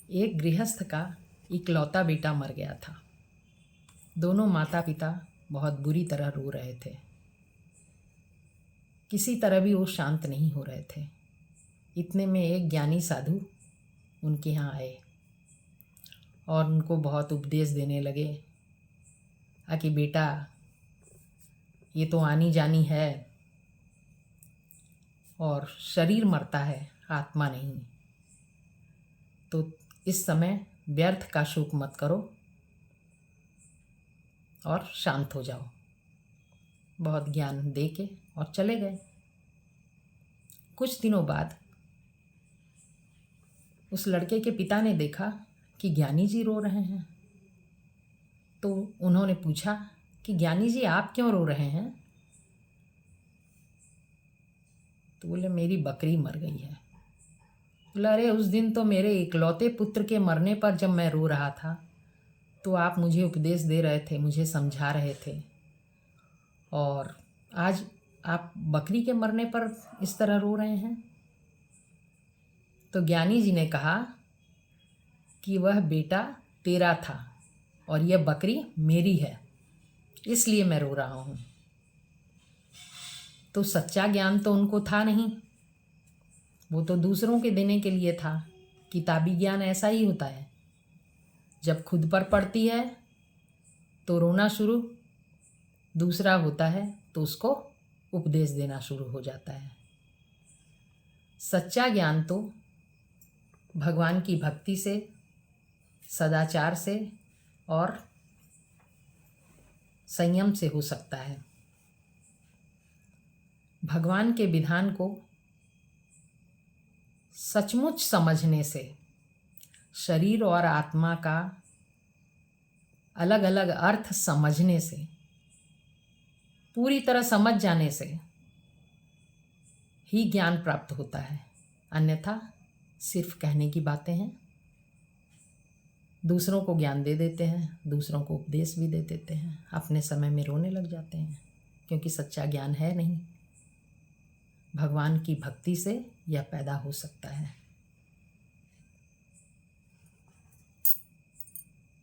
एक गृहस्थ का इकलौता बेटा मर गया था। दोनों माता पिता बहुत बुरी तरह रो रहे थे। किसी तरह भी वो शांत नहीं हो रहे थे। इतने में एक ज्ञानी साधु उनके यहाँ आए और उनको बहुत उपदेश देने लगे कि बेटा, ये तो आनी जानी है और शरीर मरता है, आत्मा नहीं। तो इस समय व्यर्थ का शोक मत करो और शांत हो जाओ। बहुत ज्ञान दे के और चले गए। कुछ दिनों बाद उस लड़के के पिता ने देखा कि ज्ञानी जी रो रहे हैं। तो उन्होंने पूछा कि ज्ञानी जी, आप क्यों रो रहे हैं? तो बोले, मेरी बकरी मर गई है। बोला, अरे उस दिन तो मेरे इकलौते पुत्र के मरने पर जब मैं रो रहा था तो आप मुझे उपदेश दे रहे थे, मुझे समझा रहे थे, और आज आप बकरी के मरने पर इस तरह रो रहे हैं। तो ज्ञानी जी ने कहा कि वह बेटा तेरा था और यह बकरी मेरी है, इसलिए मैं रो रहा हूँ। तो सच्चा ज्ञान तो उनको था नहीं, वो तो दूसरों के देने के लिए था। किताबी ज्ञान ऐसा ही होता है, जब खुद पर पड़ती है तो रोना शुरू, दूसरा होता है तो उसको उपदेश देना शुरू हो जाता है। सच्चा ज्ञान तो भगवान की भक्ति से, सदाचार से और संयम से हो सकता है। भगवान के विधान को सचमुच समझने से, शरीर और आत्मा का अलग अलग अर्थ समझने से, पूरी तरह समझ जाने से ही ज्ञान प्राप्त होता है। अन्यथा सिर्फ कहने की बातें हैं। दूसरों को ज्ञान दे देते हैं, दूसरों को उपदेश भी दे देते हैं, अपने समय में रोने लग जाते हैं, क्योंकि सच्चा ज्ञान है नहीं। भगवान की भक्ति से यह पैदा हो सकता है।